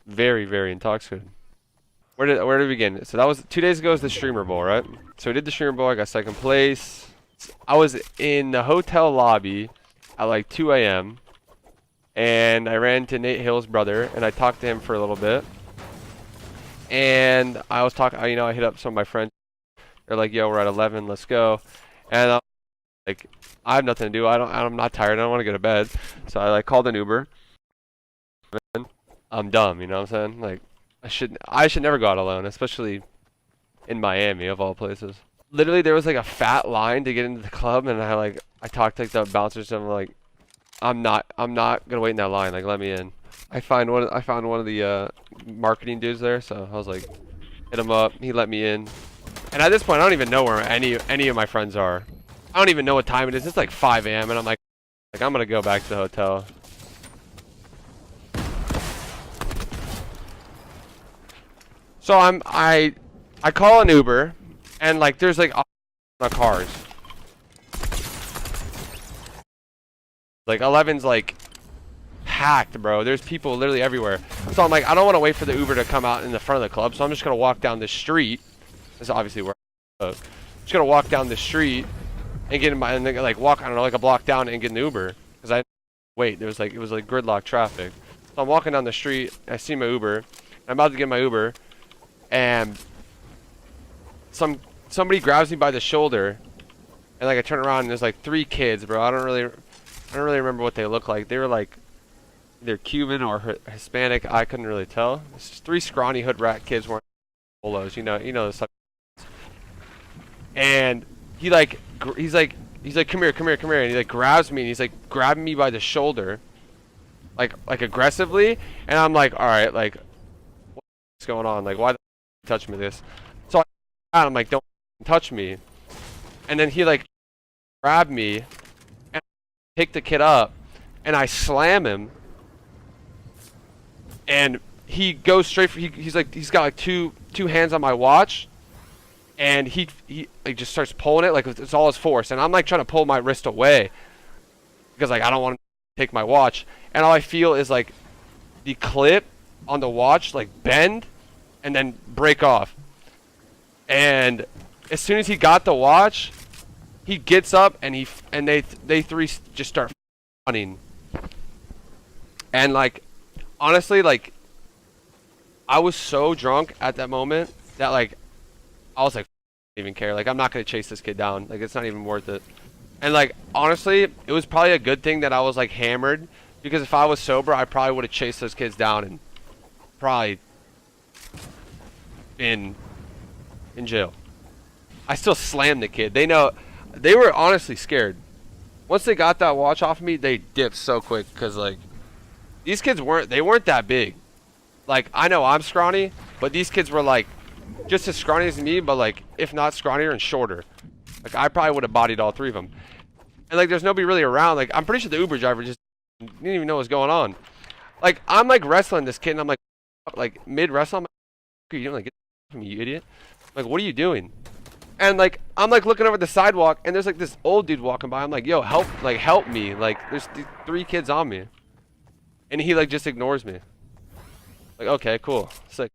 Very, very intoxicated. Where did we begin? So that was 2 days ago was the streamer bowl, right? So we did the streamer bowl. I got second place. I was in the hotel lobby at like 2 a.m. and I ran to Nate Hill's brother and I talked to him for a little bit. And I was talking, I hit up some of my friends. They're like, "Yo, we're at 11. Let's go." And I'm like, I have nothing to do. I'm not tired. I don't want to go to bed. So I like called an Uber. I'm dumb, you know what I'm saying? Like, I should never go out alone, especially in Miami of all places. Literally, there was like a fat line to get into the club, and I talked to like the bouncers, and I'm like, I'm not gonna wait in that line. Like, let me in. I found one of the marketing dudes there, so I was like, hit him up. He let me in, and at this point, I don't even know where any of my friends are. I don't even know what time it is. It's like 5 a.m. and I'm like I'm gonna go back to the hotel. So I call an Uber, and like there's like cars. Like 11's like packed, bro. There's people literally everywhere. So I'm like, I don't want to wait for the Uber to come out in the front of the club, so I'm just gonna walk down the street. This is obviously where I'm just gonna walk down the street and get in my, and then like walk, I don't know, like a block down and get an Uber, because I wait. It was like gridlock traffic. So I'm walking down the street. I see my Uber. I'm about to get my Uber, and somebody grabs me by the shoulder, and like I turn around and there's like 3 kids, bro. I don't really remember what they look like. They were like either Cuban or Hispanic. I couldn't really tell. It's just 3 scrawny hood rat kids wearing polos. You know this. And he's like, come here, and he like grabs me, and he's like grabbing me by the shoulder, like aggressively, and I'm like, all right, like, what's going on? Like, why the touch me this? So I'm like, don't touch me. And then he like grabbed me and picked the kid up, and I slam him, and he goes straight for, he's got like two hands on my watch, and he like just starts pulling it like it's all his force, and I'm like trying to pull my wrist away because like I don't want to take my watch, and all I feel is like the clip on the watch like bend and then break off. And as soon as he got the watch, he gets up and they 3 just start running. And like, honestly, like, I was so drunk at that moment that like, I was like, I don't even care. Like, I'm not gonna chase this kid down. Like, it's not even worth it. And like, honestly, it was probably a good thing that I was like hammered, because if I was sober, I probably would have chased those kids down and probably been in jail. I still slammed the kid. They know, they were honestly scared. Once they got that watch off of me, they dipped so quick, because like, these kids weren't that big. Like, I know I'm scrawny, but these kids were like just as scrawny as me, but like if not scrawnier and shorter. Like, I probably would have bodied all 3 of them. And like, there's nobody really around. Like, I'm pretty sure the Uber driver just didn't even know what's going on. Like, I'm like wrestling this kid, and I'm like mid wrestle, I'm like, you don't like get from you idiot. I'm like, what are you doing? And like, I'm like looking over the sidewalk, and there's like this old dude walking by. I'm like, yo, help me. Like, there's 3 kids on me. And he like just ignores me. Like, okay, cool, sick.